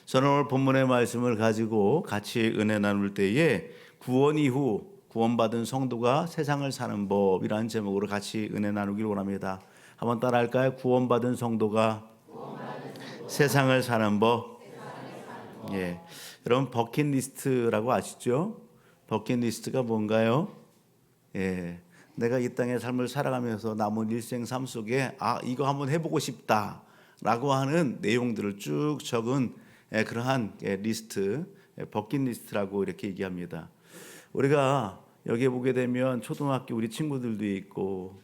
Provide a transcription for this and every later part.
저는 오늘 본문의 말씀을 가지고 같이 은혜 나눌 때에 구원 이후 구원받은 성도가 세상을 사는 법이라는 제목으로 같이 은혜 나누길 원합니다. 한번 따라 할까요? 구원받은 성도가 세상을 사는 법. 예, 여러분 버킷리스트라고 아시죠? 버킷리스트가 뭔가요? 예, 내가 이 땅의 삶을 살아가면서 남은 일생 삶 속에 이거 한번 해보고 싶다라고 하는 내용들을 쭉 적은 그러한 리스트, 버킷리스트라고 이렇게 얘기합니다. 우리가 여기에 보게 되면 초등학교 우리 친구들도 있고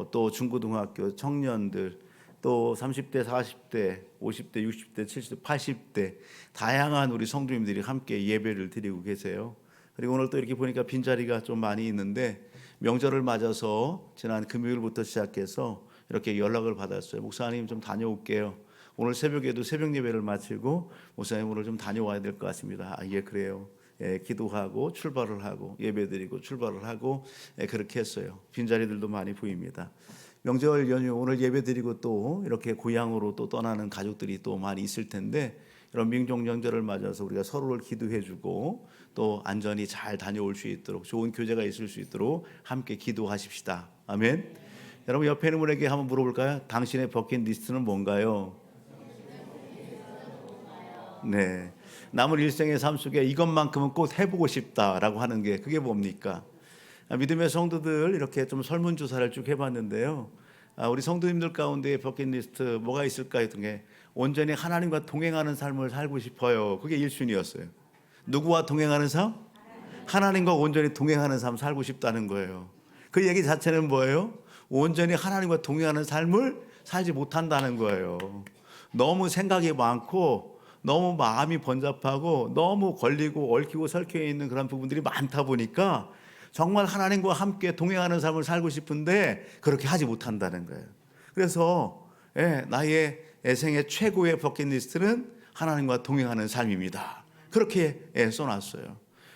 또 중고등학교 청년들 또 30대, 40대, 50대, 60대, 70대, 80대 다양한 우리 성도님들이 함께 예배를 드리고 계세요. 그리고 오늘 또 이렇게 보니까 빈자리가 좀 많이 있는데 명절을 맞아서 지난 금요일부터 시작해서 이렇게 연락을 받았어요. 목사님 좀 다녀올게요. 오늘 새벽에도 새벽 예배를 마치고 목사님 오늘 좀 다녀와야 될 것 같습니다. 예, 그래요. 예, 기도하고 출발을 하고 예배드리고 출발을 하고 그렇게 했어요. 빈자리들도 많이 보입니다. 명절 연휴 오늘 예배드리고 또 이렇게 고향으로 또 떠나는 가족들이 또 많이 있을 텐데 이런 민족 명절을 맞아서 우리가 서로를 기도해주고 또 안전히 잘 다녀올 수 있도록 좋은 교제가 있을 수 있도록 함께 기도하십시다. 아멘. 여러분 옆에 있는 분에게 한번 물어볼까요? 당신의 버킷리스트는 뭔가요? 네, 남은 일생의 삶 속에 이것만큼은 꼭 해보고 싶다라고 하는 게 그게 뭡니까? 믿음의 성도들 이렇게 좀 설문조사를 쭉 해봤는데요. 우리 성도님들 가운데 버킷리스트 뭐가 있을까 했던 게 온전히 하나님과 동행하는 삶을 살고 싶어요. 그게 1순위였어요. 누구와 동행하는 삶? 하나님과 온전히 동행하는 삶 살고 싶다는 거예요. 그 얘기 자체는 뭐예요? 온전히 하나님과 동행하는 삶을 살지 못한다는 거예요. 너무 생각이 많고 너무 마음이 번잡하고 너무 걸리고 얽히고 설켜 있는 그런 부분들이 많다 보니까 정말 하나님과 함께 동행하는 삶을 살고 싶은데 그렇게 하지 못한다는 거예요. 그래서 나의 생의 최고의 버킷리스트는 하나님과 동행하는 삶입니다. 그렇게 써놨어요.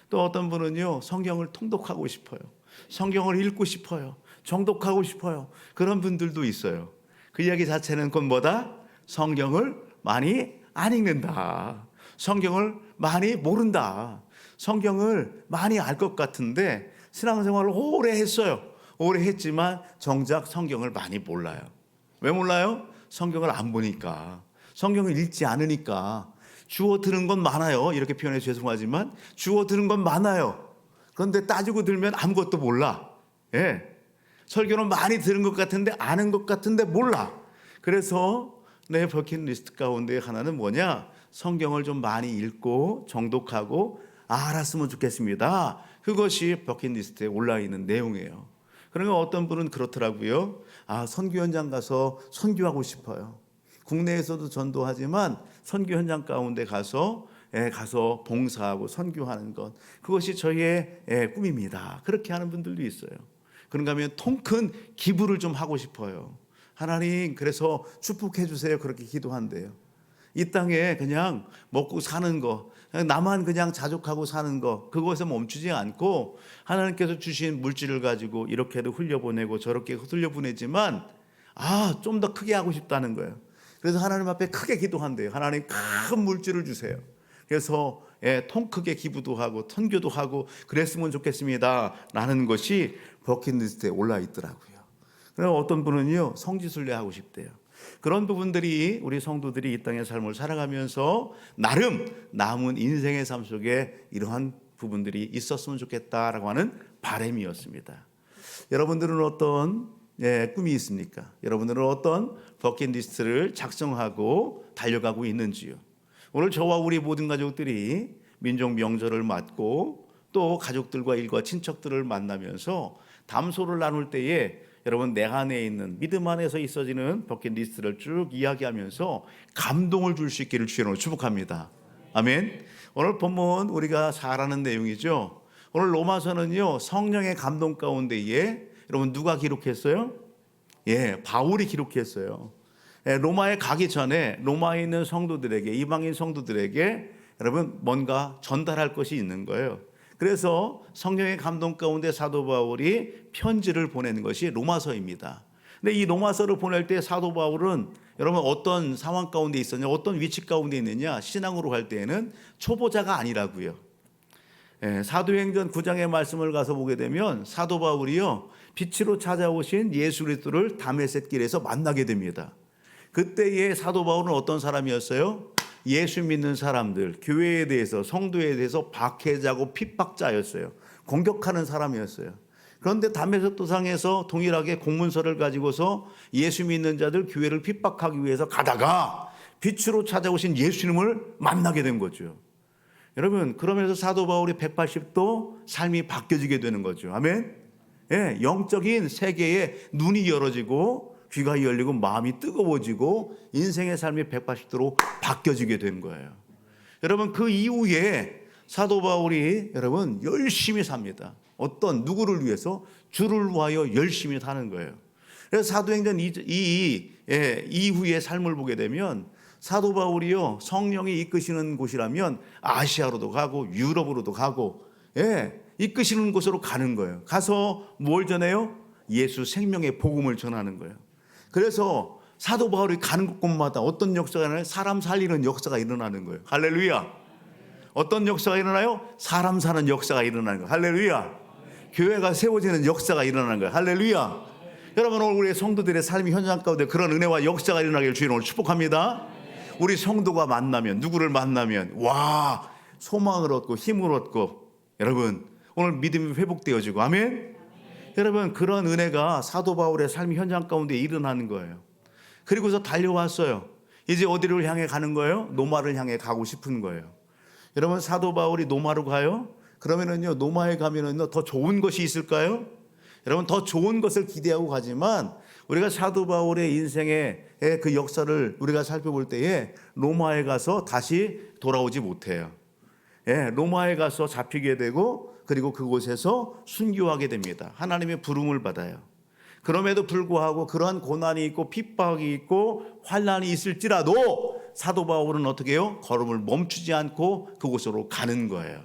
또 어떤 분은요, 성경을 통독하고 싶어요. 성경을 읽고 싶어요. 정독하고 싶어요. 그런 분들도 있어요. 그 이야기 자체는 곧 뭐다? 성경을 많이 안 읽는다. 성경을 많이 모른다. 성경을 많이 알 것 같은데 신앙생활을 오래 했어요. 오래 했지만 정작 성경을 많이 몰라요. 왜 몰라요? 성경을 안 보니까. 성경을 읽지 않으니까. 주워 들은 건 많아요. 이렇게 표현해 죄송하지만 주워 들은 건 많아요. 그런데 따지고 들면 아무것도 몰라. 예. 설교는 많이 들은 것 같은데 아는 것 같은데 몰라. 그래서 내 버킷리스트 가운데 하나는 뭐냐? 성경을 좀 많이 읽고 정독하고 알았으면 좋겠습니다. 그것이 버킷리스트에 올라있는 내용이에요. 그러면 어떤 분은 그렇더라고요. 선교 현장 가서 선교하고 싶어요. 국내에서도 전도하지만 선교 현장 가운데 가서 봉사하고 선교하는 것, 그것이 저희의 꿈입니다. 그렇게 하는 분들도 있어요. 그런가 하면 통큰 기부를 좀 하고 싶어요. 하나님 그래서 축복해 주세요. 그렇게 기도한대요. 이 땅에 그냥 먹고 사는 거, 나만 그냥 자족하고 사는 거, 그것에 멈추지 않고 하나님께서 주신 물질을 가지고 이렇게도 흘려보내고 저렇게 흘려보내지만 좀 더 크게 하고 싶다는 거예요. 그래서 하나님 앞에 크게 기도한대요. 하나님 큰 물질을 주세요. 그래서 통 크게 기부도 하고 선교도 하고 그랬으면 좋겠습니다 라는 것이 버킷리스트에 올라 있더라고요. 그럼 어떤 분은요, 성지순례 하고 싶대요. 그런 부분들이 우리 성도들이 이 땅의 삶을 살아가면서 나름 남은 인생의 삶 속에 이러한 부분들이 있었으면 좋겠다라고 하는 바람이었습니다. 여러분들은 어떤 꿈이 있습니까? 여러분들은 어떤 버킷리스트를 작성하고 달려가고 있는지요? 오늘 저와 우리 모든 가족들이 민족 명절을 맞고 또 가족들과 일과 친척들을 만나면서 담소를 나눌 때에 여러분 내 안에 있는 믿음 안에서 있어지는 버킷리스트를 쭉 이야기하면서 감동을 줄 수 있기를 주님으로 축복합니다. 아멘. 오늘 본문 우리가 잘 아는 내용이죠. 오늘 로마서는요, 성령의 감동 가운데에 여러분 누가 기록했어요? 바울이 기록했어요. 로마에 가기 전에 로마에 있는 성도들에게, 이방인 성도들에게 여러분 뭔가 전달할 것이 있는 거예요. 그래서 성령의 감동 가운데 사도 바울이 편지를 보내는 것이 로마서입니다. 근데 이 로마서를 보낼 때 사도 바울은 여러분 어떤 상황 가운데 있었냐, 어떤 위치 가운데 있느냐, 신앙으로 갈 때에는 초보자가 아니라고요. 사도행전 9장의 말씀을 가서 보게 되면 사도 바울이요, 빛으로 찾아오신 예수 그리스도를 다메섹 길에서 만나게 됩니다. 그때의 사도 바울은 어떤 사람이었어요? 예수 믿는 사람들, 교회에 대해서, 성도에 대해서 박해자고 핍박자였어요. 공격하는 사람이었어요. 그런데 다메섹 도상에서 동일하게 공문서를 가지고서 예수 믿는 자들, 교회를 핍박하기 위해서 가다가 빛으로 찾아오신 예수님을 만나게 된 거죠. 여러분, 그러면서 사도 바울이 180도 삶이 바뀌어지게 되는 거죠. 아멘. 영적인 세계에 눈이 열어지고 귀가 열리고 마음이 뜨거워지고 인생의 삶이 180도로 바뀌어지게 된 거예요. 여러분, 그 이후에 사도 바울이 여러분 열심히 삽니다. 어떤 누구를 위해서? 주를 위하여 열심히 사는 거예요. 그래서 사도행전 이후의 삶을 보게 되면 사도 바울이요, 성령이 이끄시는 곳이라면 아시아로도 가고 유럽으로도 가고, 이끄시는 곳으로 가는 거예요. 가서 뭘 전해요? 예수 생명의 복음을 전하는 거예요. 그래서 사도 바울이 가는 곳마다 어떤 역사가 일어나요? 사람 살리는 역사가 일어나는 거예요. 할렐루야. 어떤 역사가 일어나요? 사람 사는 역사가 일어나는 거예요. 할렐루야. 교회가 세워지는 역사가 일어나는 거예요. 할렐루야. 여러분, 오늘 우리 성도들의 삶의 현장 가운데 그런 은혜와 역사가 일어나길 주님을 축복합니다. 우리 성도가 만나면, 누구를 만나면 와, 소망을 얻고 힘을 얻고, 여러분 오늘 믿음이 회복되어지고, 아멘. 여러분, 그런 은혜가 사도 바울의 삶의 현장 가운데 일어나는 거예요. 그리고서 달려왔어요. 이제 어디를 향해 가는 거예요? 노마를 향해 가고 싶은 거예요. 여러분, 사도 바울이 노마로 가요? 그러면은요, 노마에 가면은요, 더 좋은 것이 있을까요? 여러분, 더 좋은 것을 기대하고 가지만 우리가 사도 바울의 인생의 그 역사를 우리가 살펴볼 때에 로마에 가서 다시 돌아오지 못해요. 로마에 가서 잡히게 되고, 그리고 그곳에서 순교하게 됩니다. 하나님의 부름을 받아요. 그럼에도 불구하고 그러한 고난이 있고 핍박이 있고 환난이 있을지라도 사도 바울은 어떻게 해요? 걸음을 멈추지 않고 그곳으로 가는 거예요.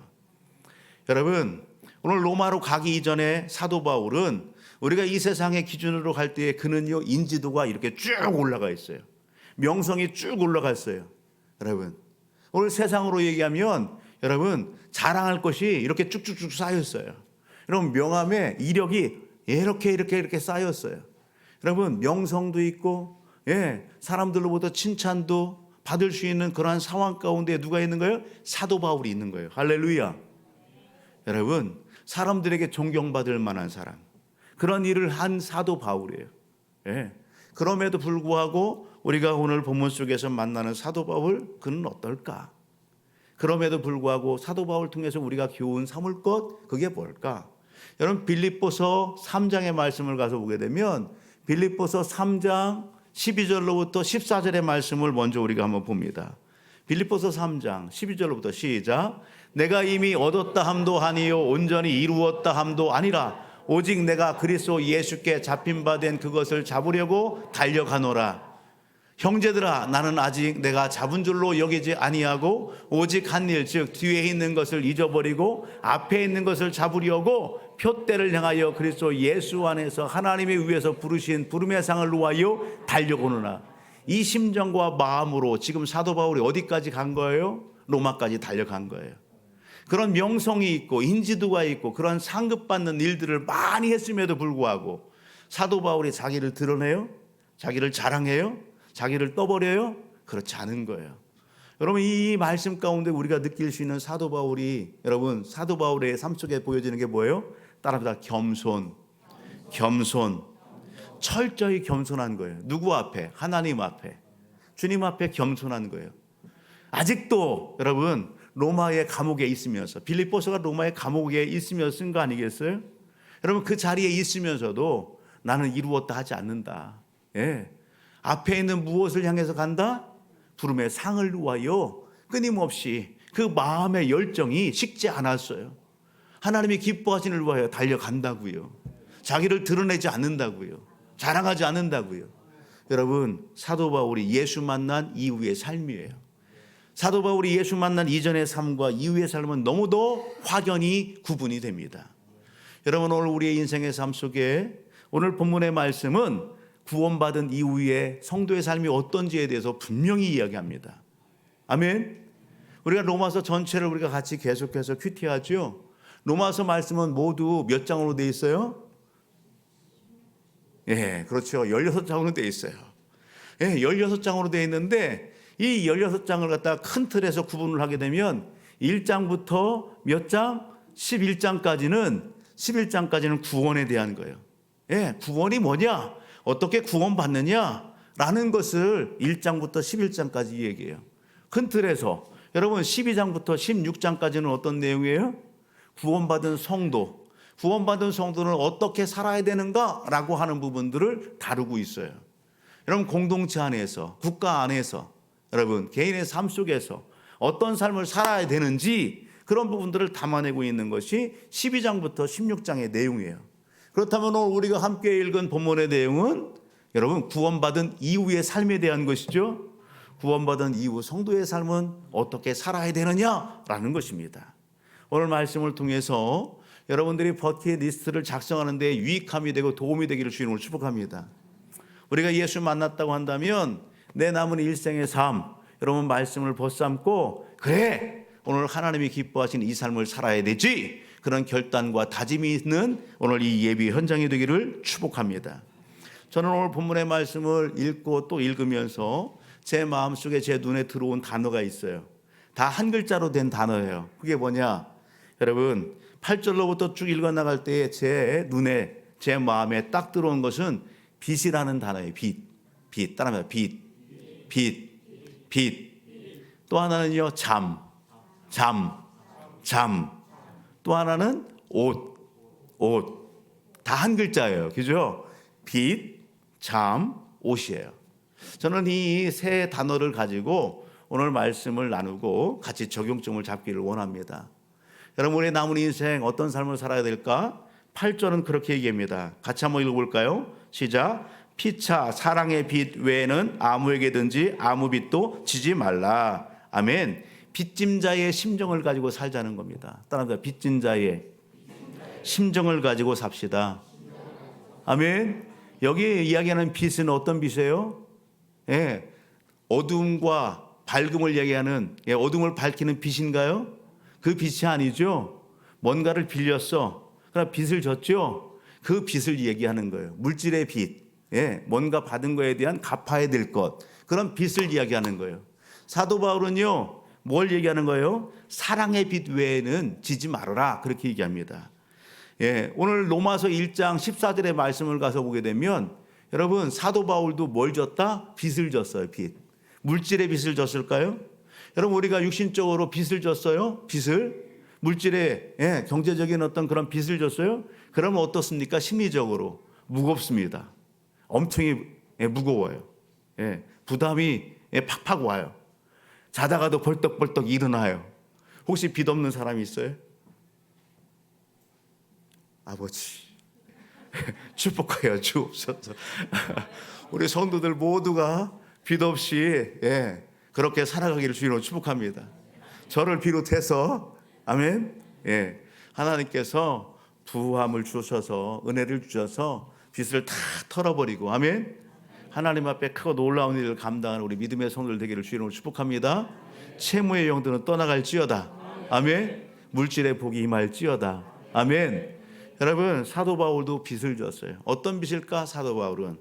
여러분, 오늘 로마로 가기 이전에 사도 바울은 우리가 이 세상의 기준으로 갈 때에 그는요, 인지도가 이렇게 쭉 올라가 있어요. 명성이 쭉 올라가 있어요. 여러분, 오늘 세상으로 얘기하면 여러분 자랑할 것이 이렇게 쭉쭉쭉 쌓였어요. 여러분, 명함에 이력이 이렇게 쌓였어요. 여러분, 명성도 있고, 사람들로부터 칭찬도 받을 수 있는 그러한 상황 가운데 누가 있는 거예요? 사도 바울이 있는 거예요. 할렐루야. 여러분, 사람들에게 존경받을 만한 사람, 그런 일을 한 사도 바울이에요. 그럼에도 불구하고 우리가 오늘 본문 속에서 만나는 사도 바울, 그는 어떨까? 그럼에도 불구하고 사도 바울 통해서 우리가 교훈 삼을 것, 그게 뭘까? 여러분, 빌립보서 3장의 말씀을 가서 보게 되면 빌립보서 3장 12절로부터 14절의 말씀을 먼저 우리가 한번 봅니다. 빌립보서 3장 12절로부터 시작. 내가 이미 얻었다 함도 아니요 온전히 이루었다 함도 아니라 오직 내가 그리스도 예수께 잡힌 바 된 그것을 잡으려고 달려가노라. 형제들아, 나는 아직 내가 잡은 줄로 여기지 아니하고 오직 한 일, 즉 뒤에 있는 것을 잊어버리고 앞에 있는 것을 잡으려고 표대를 향하여 그리스도 예수 안에서 하나님의 위에서 부르신 부름의 상을 위하여 달려오느라. 이 심정과 마음으로 지금 사도 바울이 어디까지 간 거예요? 로마까지 달려간 거예요. 그런 명성이 있고 인지도가 있고 그런 상급받는 일들을 많이 했음에도 불구하고 사도 바울이 자기를 드러내요? 자기를 자랑해요? 자기를 떠버려요? 그렇지 않은 거예요. 여러분, 이 말씀 가운데 우리가 느낄 수 있는 사도 바울이, 여러분, 사도 바울의 삶 속에 보여지는 게 뭐예요? 따라합니다. 겸손. 철저히 겸손한 거예요. 누구 앞에? 하나님 앞에. 주님 앞에 겸손한 거예요. 아직도 여러분, 로마의 감옥에 있으면서, 빌립보서가 로마의 감옥에 있으면서 쓴 거 아니겠어요? 여러분, 그 자리에 있으면서도 나는 이루었다 하지 않는다. 앞에 있는 무엇을 향해서 간다? 부름의 상을 위하여 끊임없이 그 마음의 열정이 식지 않았어요. 하나님이 기뻐하시는 일 위하여 달려간다고요. 자기를 드러내지 않는다고요. 자랑하지 않는다고요. 여러분, 사도 바울이 예수 만난 이후의 삶이에요. 사도 바울이 예수 만난 이전의 삶과 이후의 삶은 너무도 확연히 구분이 됩니다. 여러분, 오늘 우리의 인생의 삶 속에 오늘 본문의 말씀은 구원받은 이후에 성도의 삶이 어떤지에 대해서 분명히 이야기합니다. 아멘. 우리가 로마서 전체를 우리가 같이 계속해서 큐티하죠. 로마서 말씀은 모두 몇 장으로 되어 있어요? 예, 그렇죠. 16장으로 되어 있어요. 예, 16장으로 되어 있는데 이 16장을 갖다가 큰 틀에서 구분을 하게 되면 1장부터 몇 장? 11장까지는 구원에 대한 거예요. 예, 구원이 뭐냐? 어떻게 구원받느냐? 라는 것을 1장부터 11장까지 얘기해요. 큰 틀에서. 여러분 12장부터 16장까지는 어떤 내용이에요? 구원받은 성도. 구원받은 성도는 어떻게 살아야 되는가라고 하는 부분들을 다루고 있어요. 여러분 공동체 안에서, 국가 안에서, 여러분 개인의 삶 속에서 어떤 삶을 살아야 되는지 그런 부분들을 담아내고 있는 것이 12장부터 16장의 내용이에요. 그렇다면 오늘 우리가 함께 읽은 본문의 내용은 여러분 구원받은 이후의 삶에 대한 것이죠. 구원받은 이후 성도의 삶은 어떻게 살아야 되느냐라는 것입니다. 오늘 말씀을 통해서 여러분들이 버킷리스트를 작성하는 데 유익함이 되고 도움이 되기를 주님을 축복합니다. 우리가 예수 만났다고 한다면 내 남은 일생의 삶, 여러분 말씀을 벗삼고 그래 오늘 하나님이 기뻐하신 이 삶을 살아야 되지, 그런 결단과 다짐이 있는 오늘 이 예배 현장이 되기를 축복합니다. 저는 오늘 본문의 말씀을 읽고 또 읽으면서 제 마음속에 제 눈에 들어온 단어가 있어요. 다 한 글자로 된 단어예요. 그게 뭐냐? 여러분 8절로부터 쭉 읽어나갈 때에 제 눈에 제 마음에 딱 들어온 것은 빛이라는 단어예요. 빛 따라합니다. 빛. 또 하나는요 잠. 또 하나는 옷. 다 한 글자예요. 그죠? 빛, 잠, 옷이에요. 저는 이 세 단어를 가지고 오늘 말씀을 나누고 같이 적용점을 잡기를 원합니다. 여러분 우리의 남은 인생 어떤 삶을 살아야 될까? 8절은 그렇게 얘기합니다. 같이 한번 읽어볼까요? 시작. 피차 사랑의 빛 외에는 아무에게든지 아무 빛도 지지 말라. 아멘. 빚진 자의 심정을 가지고 살자는 겁니다. 따라합니다. 빚진 자의 심정을 가지고 삽시다. 아멘. 여기 이야기하는 빛은 어떤 빛이에요? 예, 어둠과 밝음을 얘기하는, 어둠을 밝히는 빛인가요? 그 빛이 아니죠. 뭔가를 빌렸어. 그러나 빚을 졌죠. 그 빚을 얘기하는 거예요. 물질의 빚, 뭔가 받은 거에 대한 갚아야 될 것, 그런 빚을 이야기하는 거예요. 사도 바울은요 뭘 얘기하는 거예요? 사랑의 빚 외에는 지지 말아라, 그렇게 얘기합니다. 오늘 로마서 1장 14절의 말씀을 가서 보게 되면 여러분 사도 바울도 뭘 졌다? 빚을 졌어요. 빚. 물질의 빚을 졌을까요? 여러분 우리가 육신적으로 빚을 졌어요? 빚을? 물질의 경제적인 어떤 그런 빚을 졌어요? 그러면 어떻습니까? 심리적으로 무겁습니다. 엄청이 무거워요. 부담이 팍팍 와요. 자다가도 벌떡벌떡 일어나요. 혹시 빚 없는 사람이 있어요? 아버지 축복하여 주옵소서. 우리 성도들 모두가 빚 없이 그렇게 살아가기를 주님으로 축복합니다. 저를 비롯해서 아멘. 하나님께서 부함을 주셔서 은혜를 주셔서 빚을 다 털어버리고 아멘. 하나님 앞에 크고 놀라운 일을 감당하는 우리 믿음의 성도들 되기를 주님으로 축복합니다. 채무의 영들은 떠나갈지어다. 아멘. 물질의 복이 임할지어다. 아멘. 여러분 사도 바울도 빚을 졌어요. 어떤 빚일까? 사도 바울은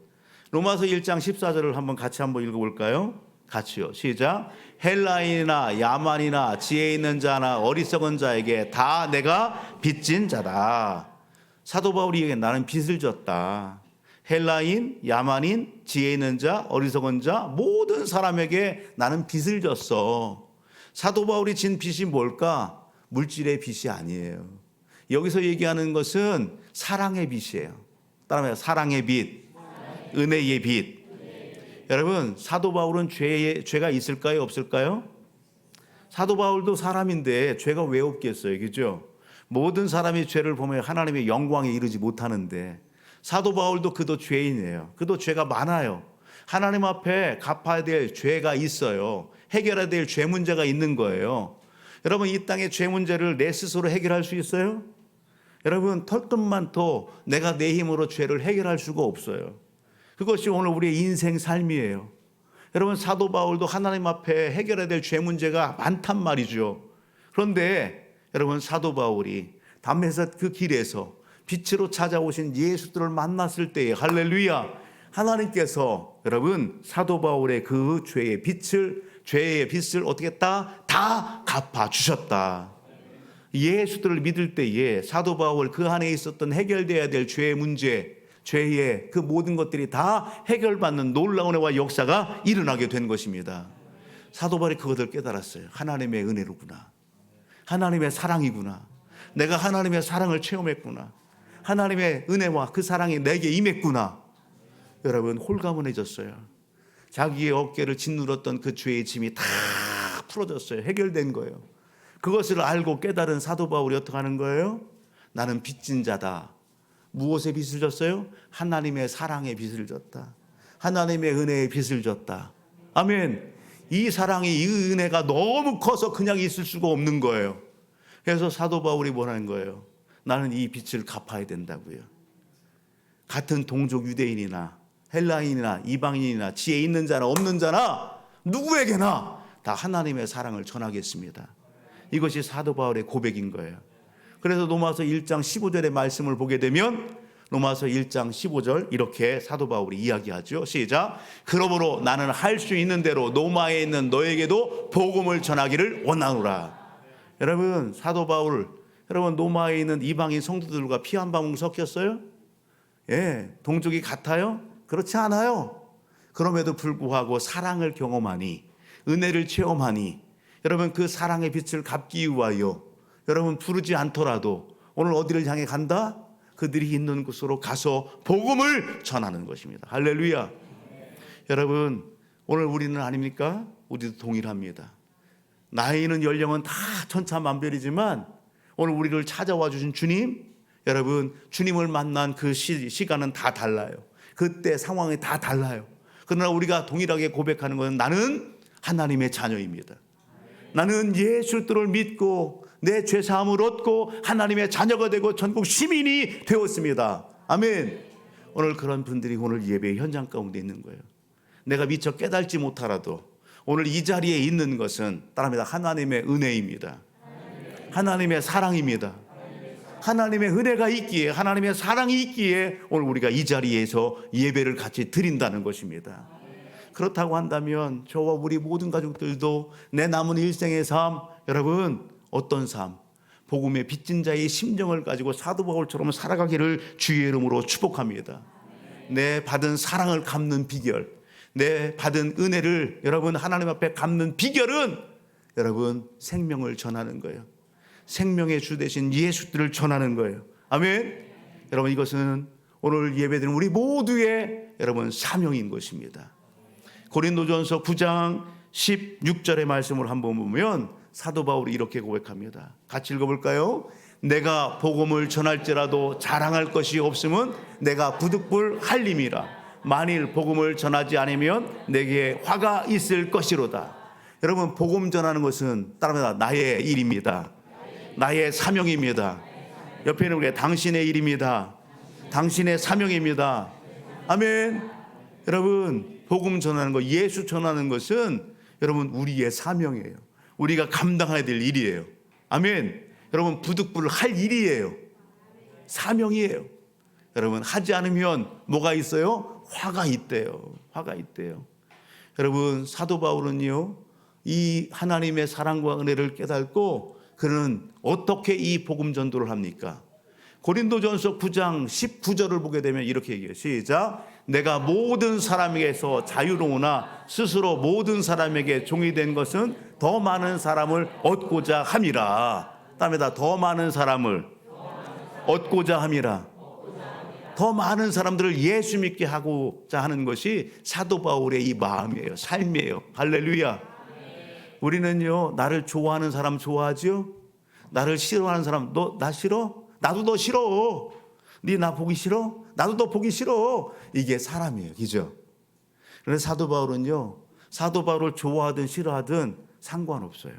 로마서 1장 14절을 같이 한번 읽어볼까요? 같이요. 시작. 헬라인이나 야만이나 지혜 있는 자나 어리석은 자에게 다 내가 빚진 자다. 사도 바울이 얘기해 나는 빚을 졌다. 헬라인, 야만인, 지혜 있는 자, 어리석은 자 모든 사람에게 나는 빚을 졌어. 사도 바울이 진 빚이 뭘까? 물질의 빚이 아니에요. 여기서 얘기하는 것은 사랑의 빚이에요. 따라합니다. 사랑의 빚, 은혜의 빚. 여러분 사도 바울은 죄가 있을까요? 없을까요? 사도 바울도 사람인데 죄가 왜 없겠어요? 그죠? 모든 사람이 죄를 보면 하나님의 영광에 이르지 못하는데 사도 바울도 그도 죄인이에요. 그도 죄가 많아요. 하나님 앞에 갚아야 될 죄가 있어요. 해결해야 될 죄 문제가 있는 거예요. 여러분 이 땅의 죄 문제를 내 스스로 해결할 수 있어요? 여러분 털끝만 더 내가 내 힘으로 죄를 해결할 수가 없어요. 그것이 오늘 우리의 인생 삶이에요. 여러분, 사도 바울도 하나님 앞에 해결해야 될 죄 문제가 많단 말이죠. 그런데 여러분, 사도 바울이 담에색 그 길에서 빛으로 찾아오신 예수들을 만났을 때에 할렐루야, 하나님께서 여러분 사도 바울의 그 죄의 빛을 어떻게 했다? 다 갚아 주셨다. 예수들을 믿을 때에 사도 바울 그 안에 있었던 해결돼야 될 죄의 문제, 죄의 그 모든 것들이 다 해결받는 놀라운 은혜와 역사가 일어나게 된 것입니다. 사도 바울이 그것을 깨달았어요. 하나님의 은혜로구나. 하나님의 사랑이구나. 내가 하나님의 사랑을 체험했구나. 하나님의 은혜와 그 사랑이 내게 임했구나. 여러분, 홀가분해졌어요. 자기의 어깨를 짓눌렀던 그 죄의 짐이 다 풀어졌어요. 해결된 거예요. 그것을 알고 깨달은 사도 바울이 어떻게 하는 거예요? 나는 빚진 자다. 무엇의 빚을 졌어요? 하나님의 사랑의 빚을 졌다. 하나님의 은혜의 빚을 졌다. 아멘. 이 사랑이, 이 은혜가 너무 커서 그냥 있을 수가 없는 거예요. 그래서 사도 바울이 뭐라는 거예요? 나는 이 빚을 갚아야 된다고요. 같은 동족 유대인이나 헬라인이나 이방인이나 지혜 있는 자나 없는 자나 누구에게나 다 하나님의 사랑을 전하겠습니다. 이것이 사도 바울의 고백인 거예요. 그래서 로마서 1장 15절의 말씀을 보게 되면 로마서 1장 15절 이렇게 사도 바울이 이야기하죠. 시작. 그러므로 나는 할 수 있는 대로 로마에 있는 너에게도 복음을 전하기를 원하노라. 여러분, 사도 바울, 여러분 로마에 있는 이방인 성도들과 피 한 방울 섞였어요? 예, 동족이 같아요? 그렇지 않아요. 그럼에도 불구하고 사랑을 경험하니, 은혜를 체험하니, 여러분 그 사랑의 빛을 갚기 위하여 여러분 부르지 않더라도 오늘 어디를 향해 간다? 그들이 있는 곳으로 가서 복음을 전하는 것입니다. 할렐루야. 여러분, 오늘 우리는 아닙니까? 우리도 동일합니다. 나이는 연령은 다 천차만별이지만 오늘 우리를 찾아와 주신 주님, 여러분 주님을 만난 그 시간은 다 달라요. 그때 상황이 다 달라요. 그러나 우리가 동일하게 고백하는 것은 나는 하나님의 자녀입니다. 나는 예수를 믿고 내 죄사함을 얻고 하나님의 자녀가 되고 전국 시민이 되었습니다. 아멘. 오늘 그런 분들이 오늘 예배 현장 가운데 있는 거예요. 내가 미처 깨달지 못하라도 오늘 이 자리에 있는 것은 따라합니다. 하나님의 은혜입니다. 하나님의 사랑입니다. 하나님의 은혜가 있기에, 하나님의 사랑이 있기에 오늘 우리가 이 자리에서 예배를 같이 드린다는 것입니다. 그렇다고 한다면 저와 우리 모든 가족들도 내 남은 일생의 삶, 여러분 어떤 삶, 복음의 빚진 자의 심정을 가지고 사도 바울처럼 살아가기를 주의 이름으로 축복합니다. 내 받은 사랑을 갚는 비결, 내 받은 은혜를 여러분 하나님 앞에 갚는 비결은 여러분 생명을 전하는 거예요. 생명의 주 되신 예수들을 전하는 거예요. 아멘. 여러분 이것은 오늘 예배드리는 우리 모두의 여러분 사명인 것입니다. 고린도전서 9장 16절의 말씀을 한번 보면 사도 바울이 이렇게 고백합니다. 같이 읽어볼까요? 내가 복음을 전할지라도 자랑할 것이 없으면 내가 부득불 할림이라. 만일 복음을 전하지 않으면 내게 화가 있을 것이로다. 여러분 복음 전하는 것은 따라합니다. 나의 일입니다. 나의 사명입니다. 옆에 있는 게 당신의 일입니다. 당신의 사명입니다. 아멘. 여러분 복음 전하는 것, 예수 전하는 것은 여러분 우리의 사명이에요. 우리가 감당해야 될 일이에요. 아멘. 여러분 부득불을 할 일이에요. 사명이에요. 여러분 하지 않으면 뭐가 있어요? 화가 있대요. 화가 있대요. 여러분 사도 바울은요 이 하나님의 사랑과 은혜를 깨닫고 그는 어떻게 이 복음 전도를 합니까? 고린도전서 9장 19절을 보게 되면 이렇게 얘기해요. 시작. 내가 모든 사람에게서 자유로우나 스스로 모든 사람에게 종이 된 것은 더 많은 사람을 얻고자 함이라. 다음에다 더 많은 사람을 얻고자 함이라. 더 많은 사람들을 예수 믿게 하고자 하는 것이 사도 바울의 이 마음이에요. 삶이에요. 할렐루야. 우리는요 나를 좋아하는 사람 좋아하죠? 나를 싫어하는 사람 너 나 싫어? 나도 너 싫어. 네 나 보기 싫어? 나도 너 보기 싫어. 이게 사람이에요. 그죠? 그래서 사도 바울은요 사도 바울을 좋아하든 싫어하든 상관없어요.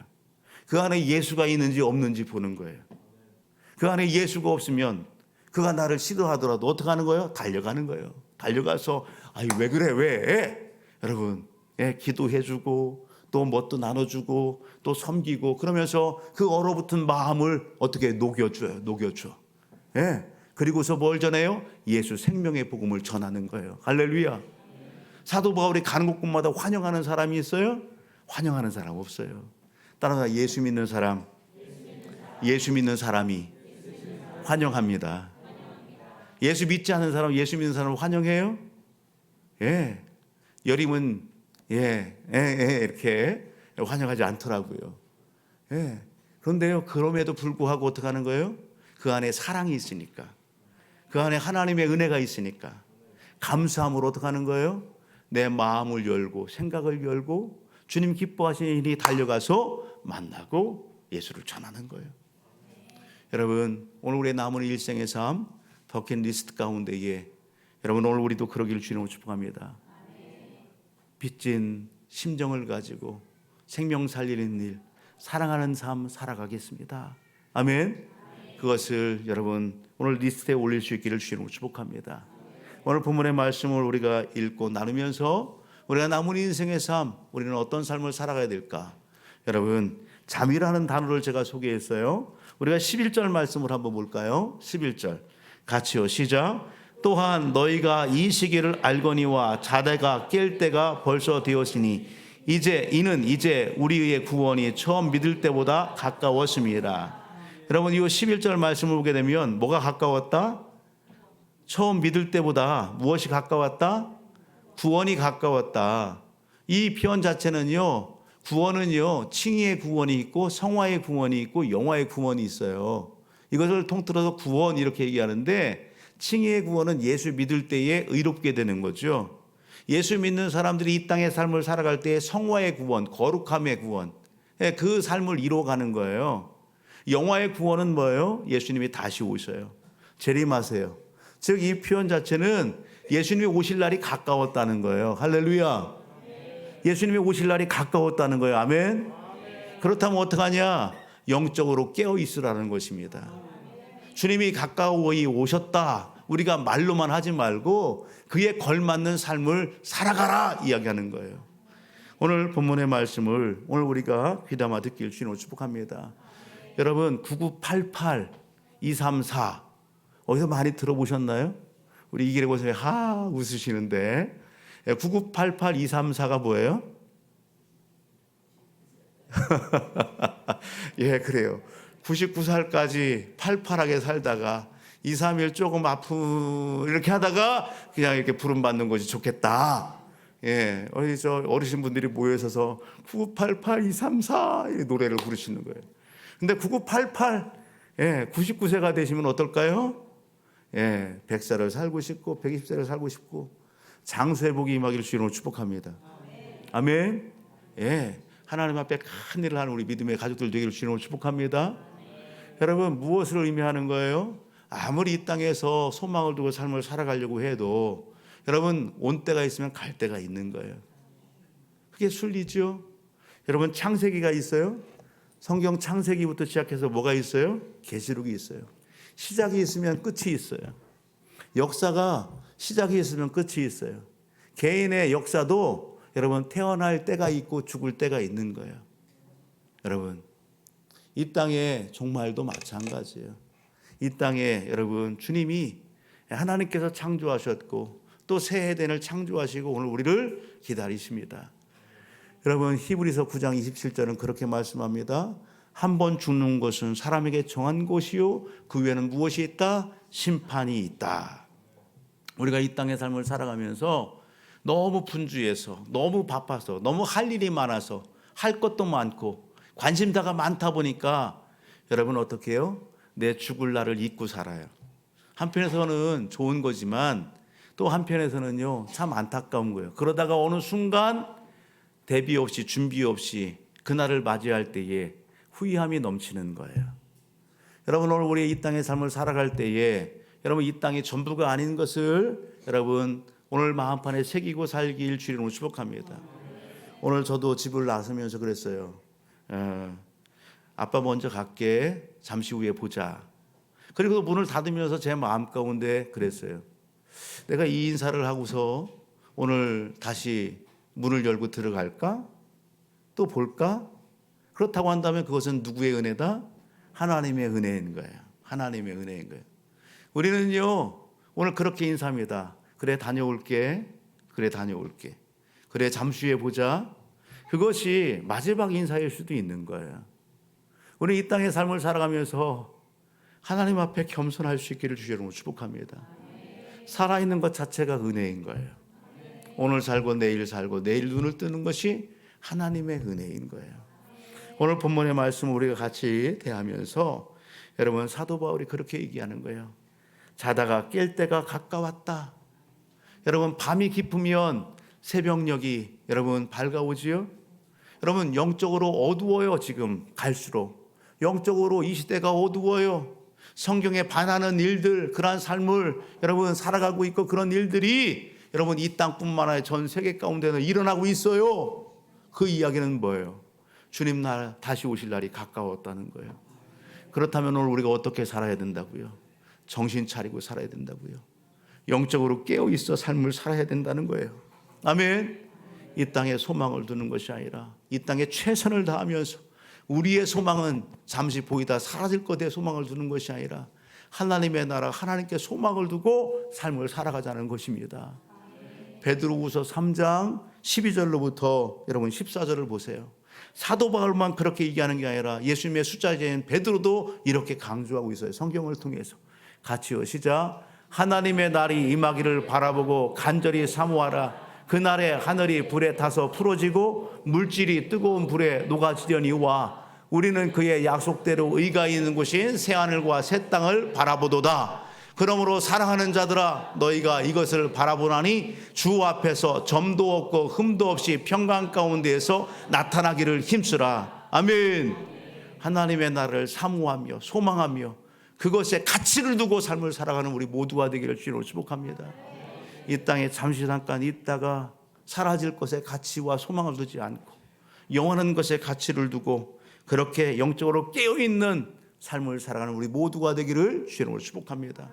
그 안에 예수가 있는지 없는지 보는 거예요. 그 안에 예수가 없으면 그가 나를 싫어하더라도 어떻게 하는 거예요? 달려가는 거예요. 달려가서 아이 왜 그래 왜? 여러분 기도해주고 또 뭣도 나눠주고 또 섬기고 그러면서 그 얼어붙은 마음을 어떻게 녹여줘요. 그리고서 뭘 전해요? 예수 생명의 복음을 전하는 거예요. 할렐루야. 사도 바울이 가는 곳곳마다 환영하는 사람이 있어요? 환영하는 사람 없어요. 따라서 예수 믿는 사람이 환영합니다. 예수 믿지 않는 사람, 예수 믿는 사람을 환영해요? 여림은 이렇게 환영하지 않더라고요. 그런데요, 그럼에도 불구하고 어떻게 하는 거예요? 그 안에 사랑이 있으니까, 그 안에 하나님의 은혜가 있으니까 감사함으로 어떻게 하는 거예요? 내 마음을 열고 생각을 열고 주님 기뻐하시는 일이 달려가서 만나고 예수를 전하는 거예요. 여러분, 오늘 우리의 남은 일생의 삶 버킷리스트 가운데에 여러분 오늘 우리도 그러기를 주님으로 축복합니다. 빚진 심정을 가지고 생명 살리는 일, 사랑하는 삶 살아가겠습니다. 아멘. 그것을 여러분 오늘 리스트에 올릴 수 있기를 주님으로 축복합니다. 오늘 본문의 말씀을 우리가 읽고 나누면서 우리가 남은 인생의 삶, 우리는 어떤 삶을 살아가야 될까? 여러분, 잠이라는 단어를 제가 소개했어요. 우리가 11절 말씀을 한번 볼까요? 11절 같이요, 시작. 또한 너희가 이 시기를 알거니와 자다가 깰 때가 벌써 되었으니 이는 우리의 구원이 처음 믿을 때보다 가까웠습니다. 여러분, 이 11절 말씀을 보게 되면 뭐가 가까웠다? 처음 믿을 때보다 무엇이 가까웠다? 구원이 가까웠다. 이 표현 자체는요, 구원은요, 칭의의 구원이 있고 성화의 구원이 있고 영화의 구원이 있어요. 이것을 통틀어서 구원 이렇게 얘기하는데, 칭의의 구원은 예수 믿을 때에 의롭게 되는 거죠. 예수 믿는 사람들이 이 땅의 삶을 살아갈 때에 성화의 구원, 거룩함의 구원, 그 삶을 이루어가는 거예요. 영화의 구원은 뭐예요? 예수님이 다시 오셔요. 재림하세요. 즉 이 표현 자체는 예수님이 오실 날이 가까웠다는 거예요. 할렐루야. 예수님이 오실 날이 가까웠다는 거예요. 아멘. 그렇다면 어떡하냐? 영적으로 깨어 있으라는 것입니다. 주님이 가까이 오셨다. 우리가 말로만 하지 말고 그에 걸맞는 삶을 살아가라 이야기하는 거예요. 오늘 본문의 말씀을 오늘 우리가 귀담아 듣길 주님으로 축복합니다. 여러분 9988 234 어디서 많이 들어보셨나요? 우리 이길의 고생에 웃으시는데 9988 234가 뭐예요? 그래요. 99살까지 팔팔하게 살다가 2, 3일 조금 이렇게 하다가 그냥 이렇게 부름 받는 것이 좋겠다. 어르신 분들이 모여서 9988 234 이 노래를 부르시는 거예요. 근데 9988 99세가 되시면 어떨까요? 100살을 살고 싶고 120살을 살고 싶고 장수의 복이 임하기를 주님으로 축복합니다. 아멘. 하나님 앞에 큰 일을 하는 우리 믿음의 가족들 되기를 주님으로 축복합니다. 여러분 무엇을 의미하는 거예요? 아무리 이 땅에서 소망을 두고 삶을 살아가려고 해도 여러분 온 때가 있으면 갈 때가 있는 거예요. 그게 순리죠. 여러분 창세기가 있어요. 성경 창세기부터 시작해서 뭐가 있어요? 계시록이 있어요. 시작이 있으면 끝이 있어요. 역사가 시작이 있으면 끝이 있어요. 개인의 역사도 여러분 태어날 때가 있고 죽을 때가 있는 거예요. 여러분 이 땅의 종말도 마찬가지예요. 이 땅에 여러분 주님이 하나님께서 창조하셨고 또 새 에덴을 창조하시고 오늘 우리를 기다리십니다. 여러분 히브리서 9장 27절은 그렇게 말씀합니다. 한 번 죽는 것은 사람에게 정한 것이요 그 위에는 무엇이 있다? 심판이 있다. 우리가 이 땅의 삶을 살아가면서 너무 분주해서 너무 바빠서 너무 할 일이 많아서 할 것도 많고 관심사가 많다 보니까 여러분 어떻게 해요? 내 죽을 날을 잊고 살아요. 한편에서는 좋은 거지만 또 한편에서는요 참 안타까운 거예요. 그러다가 어느 순간 대비 없이 준비 없이 그날을 맞이할 때에 후회함이 넘치는 거예요. 여러분 오늘 우리 이 땅의 삶을 살아갈 때에 여러분 이 땅이 전부가 아닌 것을 여러분 오늘 마음판에 새기고 살길 주님으로 축복합니다. 오늘 저도 집을 나서면서 그랬어요. 아빠 먼저 갈게. 잠시 후에 보자. 그리고 문을 닫으면서 제 마음 가운데 그랬어요. 내가 이 인사를 하고서 오늘 다시 문을 열고 들어갈까? 또 볼까? 그렇다고 한다면 그것은 누구의 은혜다? 하나님의 은혜인 거예요. 하나님의 은혜인 거예요. 우리는요, 오늘 그렇게 인사합니다. 그래, 다녀올게. 그래, 다녀올게. 그래, 잠시 후에 보자. 그것이 마지막 인사일 수도 있는 거예요. 우리 이 땅의 삶을 살아가면서 하나님 앞에 겸손할 수 있기를 주여 여러분 축복합니다. 살아있는 것 자체가 은혜인 거예요. 오늘 살고 내일 살고 내일 눈을 뜨는 것이 하나님의 은혜인 거예요. 오늘 본문의 말씀을 우리가 같이 대하면서 여러분 사도 바울이 그렇게 얘기하는 거예요. 자다가 깰 때가 가까웠다. 여러분 밤이 깊으면 새벽녘이 여러분 밝아오지요. 여러분 영적으로 어두워요. 지금 갈수록 영적으로 이 시대가 어두워요. 성경에 반하는 일들, 그러한 삶을 여러분 살아가고 있고 그런 일들이 여러분 이 땅뿐만 아니라 전 세계 가운데는 일어나고 있어요. 그 이야기는 뭐예요? 주님 날 다시 오실 날이 가까웠다는 거예요. 그렇다면 오늘 우리가 어떻게 살아야 된다고요? 정신 차리고 살아야 된다고요. 영적으로 깨어 있어 삶을 살아야 된다는 거예요. 아멘. 이 땅에 소망을 두는 것이 아니라 이 땅에 최선을 다하면서 우리의 소망은 잠시 보이다 사라질 것에 소망을 두는 것이 아니라 하나님의 나라, 하나님께 소망을 두고 삶을 살아가자는 것입니다. 베드로후서 3장 12절로부터 여러분 14절을 보세요. 사도 바울만 그렇게 얘기하는 게 아니라 예수님의 수자제인 베드로도 이렇게 강조하고 있어요. 성경을 통해서. 같이요. 시작. 하나님의 날이 임하기를 바라보고 간절히 사모하라. 그날에 하늘이 불에 타서 풀어지고 물질이 뜨거운 불에 녹아지려니와 우리는 그의 약속대로 의가 있는 곳인 새하늘과 새 땅을 바라보도다. 그러므로 사랑하는 자들아 너희가 이것을 바라보나니 주 앞에서 점도 없고 흠도 없이 평강 가운데에서 나타나기를 힘쓰라. 아멘. 하나님의 나라를 사모하며 소망하며 그것에 가치를 두고 삶을 살아가는 우리 모두가 되기를 주로 축복합니다. 이 땅에 잠시 잠깐 있다가 사라질 것에 가치와 소망을 두지 않고 영원한 것에 가치를 두고 그렇게 영적으로 깨어있는 삶을 살아가는 우리 모두가 되기를 주로 축복합니다.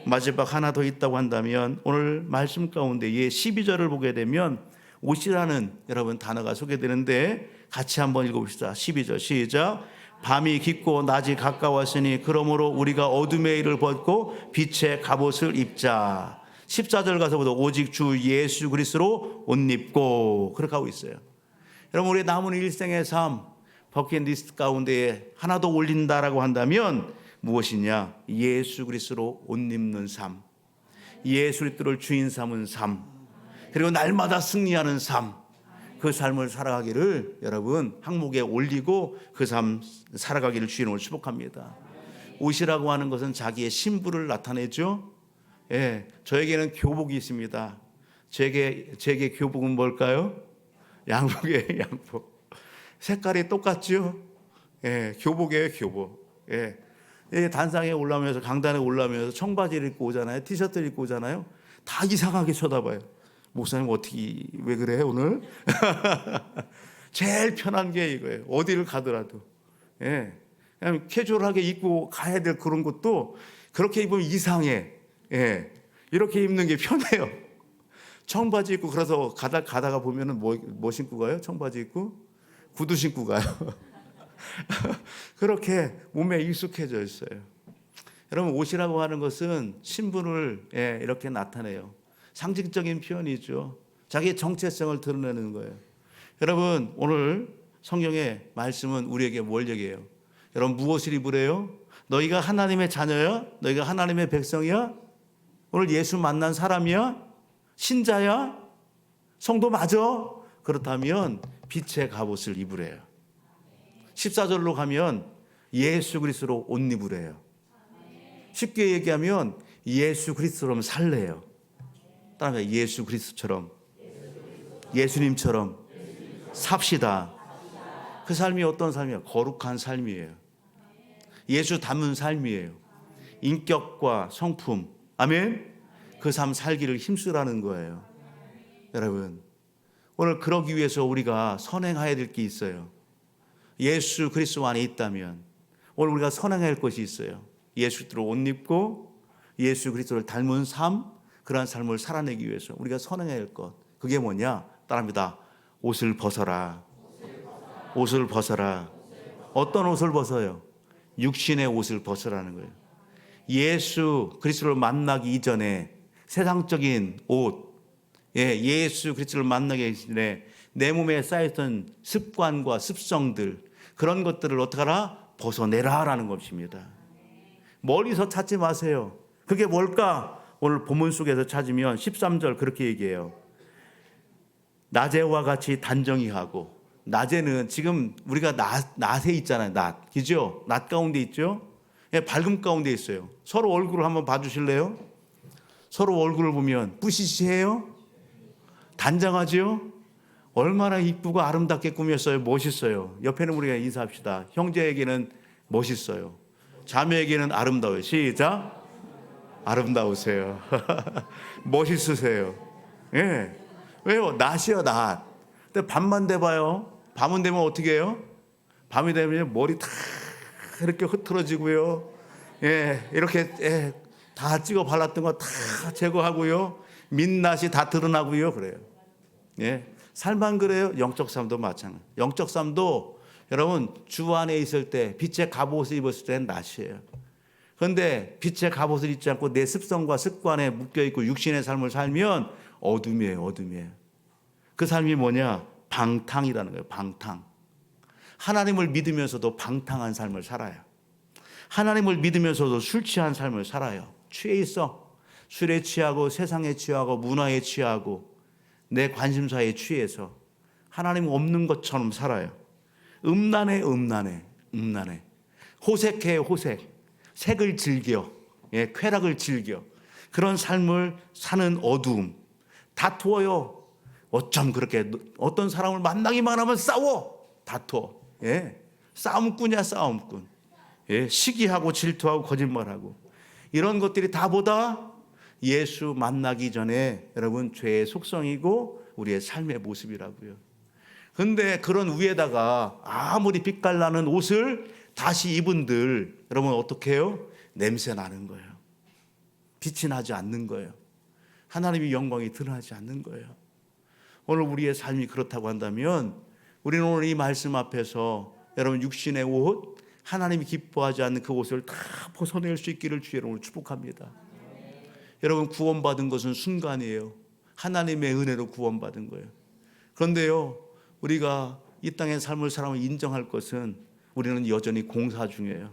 마지막 하나 더 있다고 한다면 오늘 말씀 가운데 12절을 보게 되면 옷이라는 여러분 단어가 소개되는데 같이 한번 읽어봅시다. 12절 시작. 밤이 깊고 낮이 가까웠으니 그러므로 우리가 어둠의 일을 벗고 빛의 갑옷을 입자. 14절 가서 보다 오직 주 예수 그리스도로 옷 입고 그렇게 하고 있어요. 여러분 우리 남은 일생의 삶 버킷리스트 가운데에 하나 더 올린다라고 한다면 무엇이냐? 예수 그리스도로 옷 입는 삶, 예수 그리스도를 주인 삼은 삶, 그리고 날마다 승리하는 삶, 그 삶을 살아가기를 여러분 항목에 올리고 그 삶 살아가기를 주님을 축복합니다. 옷이라고 하는 것은 자기의 신부를 나타내죠. 예, 저에게는 교복이 있습니다. 제게 교복은 뭘까요? 양복이에요. 양복. 색깔이 똑같죠. 예, 교복이에요. 교복. 예. 단상에 올라오면서 강단에 올라오면서 청바지를 입고 오잖아요. 티셔츠를 입고 오잖아요. 다 이상하게 쳐다봐요. 목사님 어떻게 왜 그래 오늘? 제일 편한 게 이거예요. 어디를 가더라도 예, 그냥 캐주얼하게 입고 가야 될 그런 것도 그렇게 입으면 이상해. 예, 이렇게 입는 게 편해요. 청바지 입고 그래서 가다가 보면은 뭐 신고 가요? 청바지 입고 구두 신고 가요. 그렇게 몸에 익숙해져 있어요. 여러분 옷이라고 하는 것은 신분을 이렇게 나타내요. 상징적인 표현이죠. 자기의 정체성을 드러내는 거예요. 여러분 오늘 성경의 말씀은 우리에게 뭘 얘기해요? 여러분 무엇을 입으래요? 너희가 하나님의 자녀야? 너희가 하나님의 백성이야? 오늘 예수 만난 사람이야? 신자야? 성도 맞아? 그렇다면 빛의 갑옷을 입으래요. 14절로 가면 예수 그리스도로 옷 입으래요. 쉽게 얘기하면 예수 그리스도로 살래요. 따라서 예수 그리스도처럼 예수님처럼 삽시다. 그 삶이 어떤 삶이에요? 거룩한 삶이에요. 예수 닮은 삶이에요. 인격과 성품, 아멘. 그 삶 살기를 힘쓰라는 거예요. 여러분 오늘 그러기 위해서 우리가 선행해야 될 게 있어요. 예수 그리스도 안에 있다면 오늘 우리가 선행해야 할 것이 있어요. 예수 그리스도로 옷 입고 예수 그리스도를 닮은 삶, 그러한 삶을 살아내기 위해서 우리가 선행해야 할 것, 그게 뭐냐? 따라합니다. 옷을 벗어라. 옷을 벗어라. 어떤 옷을 벗어요? 육신의 옷을 벗으라는 거예요. 예수 그리스도를 만나기 이전에 세상적인 옷, 예수 그리스도를 만나기 전에 내 몸에 쌓였던 습관과 습성들, 그런 것들을 어떻게 하라? 벗어내라라는 것입니다. 멀리서 찾지 마세요. 그게 뭘까? 오늘 본문 속에서 찾으면 13절 그렇게 얘기해요. 낮에와 같이 단정히 하고, 낮에는 지금 우리가 낮에 있잖아요. 낮, 그죠? 낮 가운데 있죠? 밝음 가운데 있어요. 서로 얼굴을 한번 봐주실래요? 서로 얼굴을 보면 뿌시시해요? 단정하죠? 얼마나 이쁘고 아름답게 꾸몄어요. 멋있어요. 옆에는 우리가 인사합시다. 형제에게는 멋있어요. 자매에게는 아름다워요. 시작. 아름다우세요. 멋있으세요. 예. 왜요? 낮이요, 낮. 근데 밤만 돼봐요. 밤은 되면 어떻게 해요? 밤이 되면 머리 다 이렇게 흐트러지고요. 이렇게 다 찍어 발랐던 거 다 제거하고요. 민낯이 다 드러나고요. 그래요. 삶만 그래요? 영적 삶도 마찬가지. 영적 삶도 여러분 주 안에 있을 때 빛의 갑옷을 입었을 때는 낮이에요. 그런데 빛의 갑옷을 입지 않고 내 습성과 습관에 묶여있고 육신의 삶을 살면 어둠이에요. 어둠이에요. 그 삶이 뭐냐? 방탕이라는 거예요. 방탕. 하나님을 믿으면서도 방탕한 삶을 살아요. 하나님을 믿으면서도 술 취한 삶을 살아요. 취해 있어. 술에 취하고 세상에 취하고 문화에 취하고 내 관심사에 취해서 하나님 없는 것처럼 살아요. 음란해. 호색해. 호색. 색을 즐겨. 쾌락을 즐겨. 그런 삶을 사는 어두움. 다투어요. 어쩜 그렇게 어떤 사람을 만나기만 하면 싸워. 다투어. 싸움꾼이야, 싸움꾼. 시기하고 질투하고 거짓말하고. 이런 것들이 다 보다 예수 만나기 전에 여러분 죄의 속성이고 우리의 삶의 모습이라고요. 그런데 그런 위에다가 아무리 빛깔나는 옷을 다시 입은들 여러분 어떻게 해요? 냄새 나는 거예요. 빛이 나지 않는 거예요. 하나님의 영광이 드러나지 않는 거예요. 오늘 우리의 삶이 그렇다고 한다면 우리는 오늘 이 말씀 앞에서 여러분 육신의 옷, 하나님이 기뻐하지 않는 그 옷을 다 벗어낼 수 있기를 주의 이름으로 축복합니다. 여러분 구원받은 것은 순간이에요. 하나님의 은혜로 구원받은 거예요. 그런데요 우리가 이 땅의 삶을 살아가며 인정할 것은 우리는 여전히 공사 중이에요.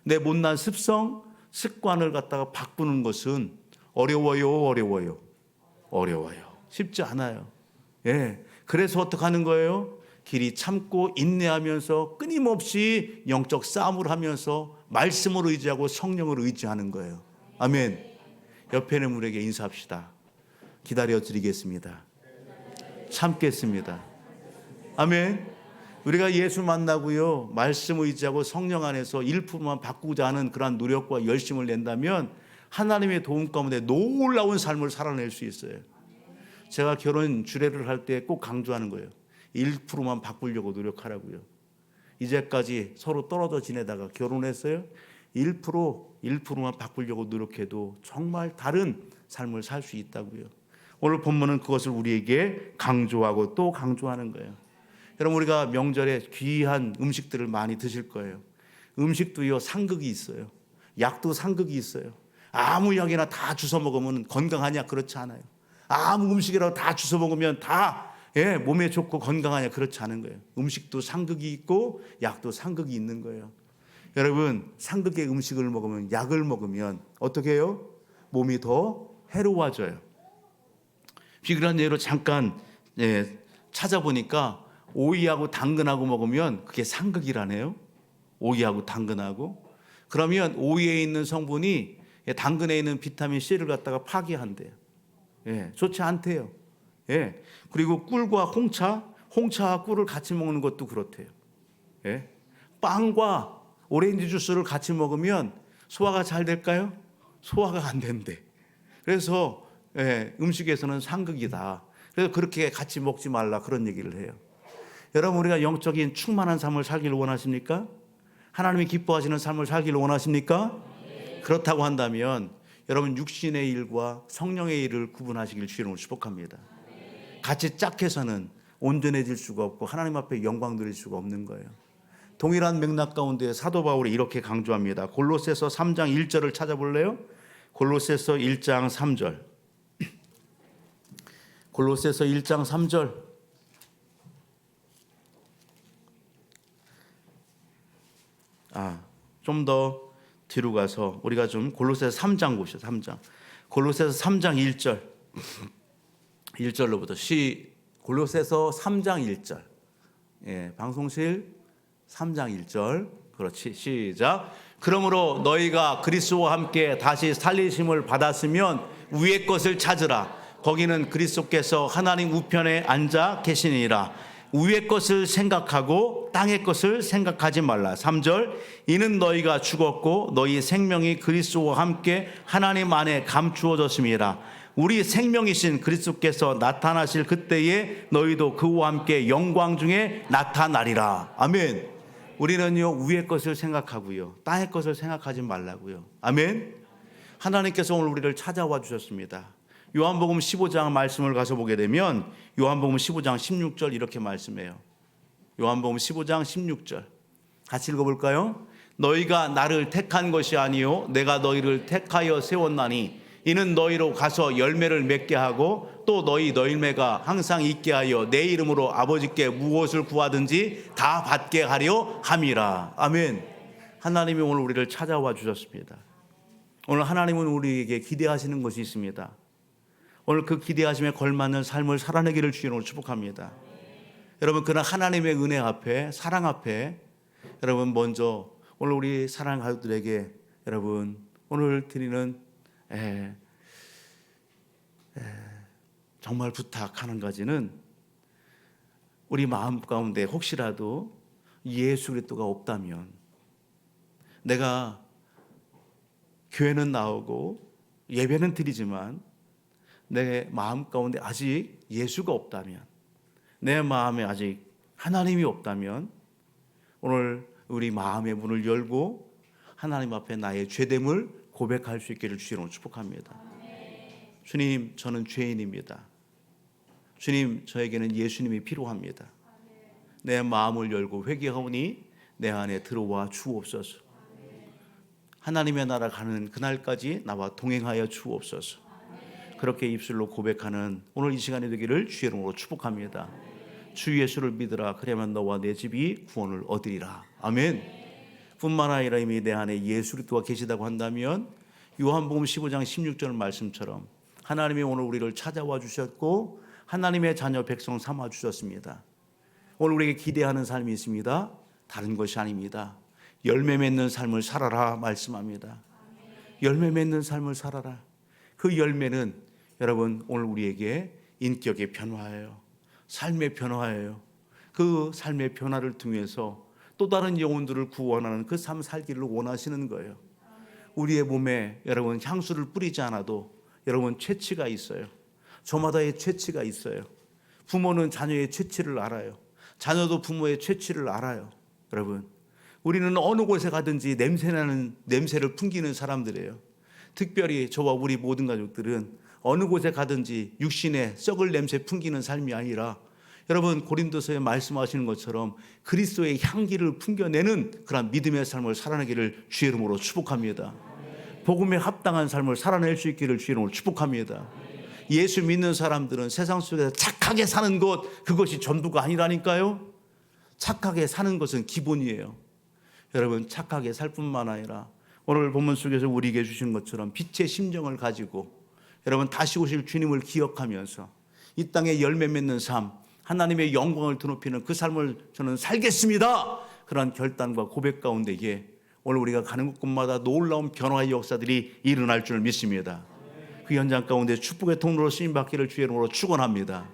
내 못난 습성, 습관을 갖다가 바꾸는 것은 어려워요. 쉽지 않아요. 그래서 어떻게 하는 거예요? 길이 참고 인내하면서 끊임없이 영적 싸움을 하면서 말씀을 의지하고 성령을 의지하는 거예요. 아멘. 옆에 있는 분에게 인사합시다. 기다려 드리겠습니다. 참겠습니다. 아멘. 우리가 예수 만나고요 말씀 의지하고 성령 안에서 1%만 바꾸고자 하는 그러한 노력과 열심을 낸다면 하나님의 도움 가운데 놀라운 삶을 살아낼 수 있어요. 제가 결혼 주례를 할 때 꼭 강조하는 거예요. 1%만 바꾸려고 노력하라고요. 이제까지 서로 떨어져 지내다가 결혼했어요. 1%만 바꾸려고 노력해도 정말 다른 삶을 살 수 있다고요. 오늘 본문은 그것을 우리에게 강조하고 또 강조하는 거예요. 여러분 우리가 명절에 귀한 음식들을 많이 드실 거예요. 음식도요 상극이 있어요. 약도 상극이 있어요. 아무 약이나 다 주워 먹으면 건강하냐? 그렇지 않아요. 아무 음식이라도 다 주워 먹으면 다 몸에 좋고 건강하냐? 그렇지 않은 거예요. 음식도 상극이 있고 약도 상극이 있는 거예요. 여러분 상극의 음식을 먹으면 약을 먹으면 어떻게 해요? 몸이 더 해로워져요. 비근한 예로 잠깐 찾아보니까 오이하고 당근하고 먹으면 그게 상극이라네요. 오이하고 당근하고. 그러면 오이에 있는 성분이 당근에 있는 비타민 C를 갖다가 파괴한대요. 좋지 않대요. 그리고 꿀과 홍차와 꿀을 같이 먹는 것도 그렇대요. 빵과 오렌지 주스를 같이 먹으면 소화가 잘 될까요? 소화가 안 된대. 그래서 음식에서는 상극이다. 그래서 그렇게 같이 먹지 말라 그런 얘기를 해요. 여러분 우리가 영적인 충만한 삶을 살기를 원하십니까? 하나님이 기뻐하시는 삶을 살기를 원하십니까? 그렇다고 한다면 여러분 육신의 일과 성령의 일을 구분하시길 주의 이름으로 축복합니다. 같이 짝해서는 온전해질 수가 없고 하나님 앞에 영광 드릴 수가 없는 거예요. 동일한 맥락 가운데 사도 바울이 이렇게 강조합니다. 골로새서 3장 1절을 찾아볼래요? 골로새서 1장 3절. 골로새서 1장 3절. 좀 더 뒤로 가서 우리가 좀 골로새서 3장 보시죠. 3장. 골로새서 3장 1절. 1절로부터 골로새서 3장 1절. 예, 방송실 3장 1절. 그렇지. 시작. 그러므로 너희가 그리스도와 함께 다시 살리심을 받았으면 위의 것을 찾으라. 거기는 그리스도께서 하나님 우편에 앉아 계시니라. 위의 것을 생각하고 땅의 것을 생각하지 말라. 3절. 이는 너희가 죽었고 너희 생명이 그리스도와 함께 하나님 안에 감추어졌음이라. 우리 생명이신 그리스도께서 나타나실 그때에 너희도 그와 함께 영광 중에 나타나리라. 아멘. 우리는요 위의 것을 생각하고요 땅의 것을 생각하지 말라고요. 아멘. 하나님께서 오늘 우리를 찾아와 주셨습니다. 요한복음 15장 말씀을 가서 보게 되면 요한복음 15장 16절 이렇게 말씀해요. 요한복음 15장 16절 같이 읽어볼까요? 너희가 나를 택한 것이 아니요 내가 너희를 택하여 세웠나니 이는 너희로 가서 열매를 맺게 하고 또 너희 열매가 항상 있게 하여 내 이름으로 아버지께 무엇을 구하든지 다 받게 하려 함이라. 아멘. 하나님이 오늘 우리를 찾아와 주셨습니다. 오늘 하나님은 우리에게 기대하시는 것이 있습니다. 오늘 그 기대하심에 걸맞는 삶을 살아내기를 주님으로 축복합니다. 여러분 그런 하나님의 은혜 앞에 사랑 앞에 여러분 먼저 오늘 우리 사랑하는 가족들에게 여러분 오늘 드리는 정말 부탁하는 가지는 우리 마음 가운데 혹시라도 예수 그리스도가 없다면 내가 교회는 나오고 예배는 드리지만 내 마음 가운데 아직 예수가 없다면 내 마음에 아직 하나님이 없다면 오늘 우리 마음의 문을 열고 하나님 앞에 나의 죄됨을 고백할 수 있기를 주님으로 축복합니다. 주님 저는 죄인입니다. 주님 저에게는 예수님이 필요합니다. 내 마음을 열고 회개하오니 내 안에 들어와 주옵소서. 하나님의 나라 가는 그날까지 나와 동행하여 주옵소서. 그렇게 입술로 고백하는 오늘 이 시간이 되기를 주의 이름으로 축복합니다. 주 예수를 믿으라. 그러면 너와 내 집이 구원을 얻으리라. 아멘. 뿐만 아니라 이미 내 안에 예수 그리스도가 계시다고 한다면 요한복음 15장 16절 말씀처럼 하나님이 오늘 우리를 찾아와 주셨고 하나님의 자녀 백성 삼아 주셨습니다. 오늘 우리에게 기대하는 삶이 있습니다. 다른 것이 아닙니다. 열매 맺는 삶을 살아라 말씀합니다. 열매 맺는 삶을 살아라. 그 열매는 여러분 오늘 우리에게 인격의 변화예요. 삶의 변화예요. 그 삶의 변화를 통해서 또 다른 영혼들을 구원하는 그 삶 살기를 원하시는 거예요. 우리의 몸에 여러분 향수를 뿌리지 않아도 여러분 채취가 있어요. 저마다의 채취가 있어요. 부모는 자녀의 채취를 알아요. 자녀도 부모의 채취를 알아요. 여러분 우리는 어느 곳에 가든지 냄새나는 냄새를 풍기는 사람들이에요. 특별히 저와 우리 모든 가족들은 어느 곳에 가든지 육신에 썩을 냄새 풍기는 삶이 아니라 여러분 고린도서에 말씀하시는 것처럼 그리스도의 향기를 풍겨내는 그런 믿음의 삶을 살아내기를 주의 이름으로 축복합니다. 복음에 합당한 삶을 살아낼 수 있기를 주의 이름으로 축복합니다. 예수 믿는 사람들은 세상 속에서 착하게 사는 것 그것이 전부가 아니라니까요. 착하게 사는 것은 기본이에요. 여러분 착하게 살 뿐만 아니라 오늘 본문 속에서 우리에게 주신 것처럼 빛의 심정을 가지고 여러분 다시 오실 주님을 기억하면서 이 땅에 열매 맺는 삶 하나님의 영광을 드높이는 그 삶을 저는 살겠습니다. 그런 결단과 고백 가운데에 오늘 우리가 가는 곳마다 놀라운 변화의 역사들이 일어날 줄 믿습니다. 그 현장 가운데 축복의 통로로 쓰임받기를 주의 이름으로 축원합니다.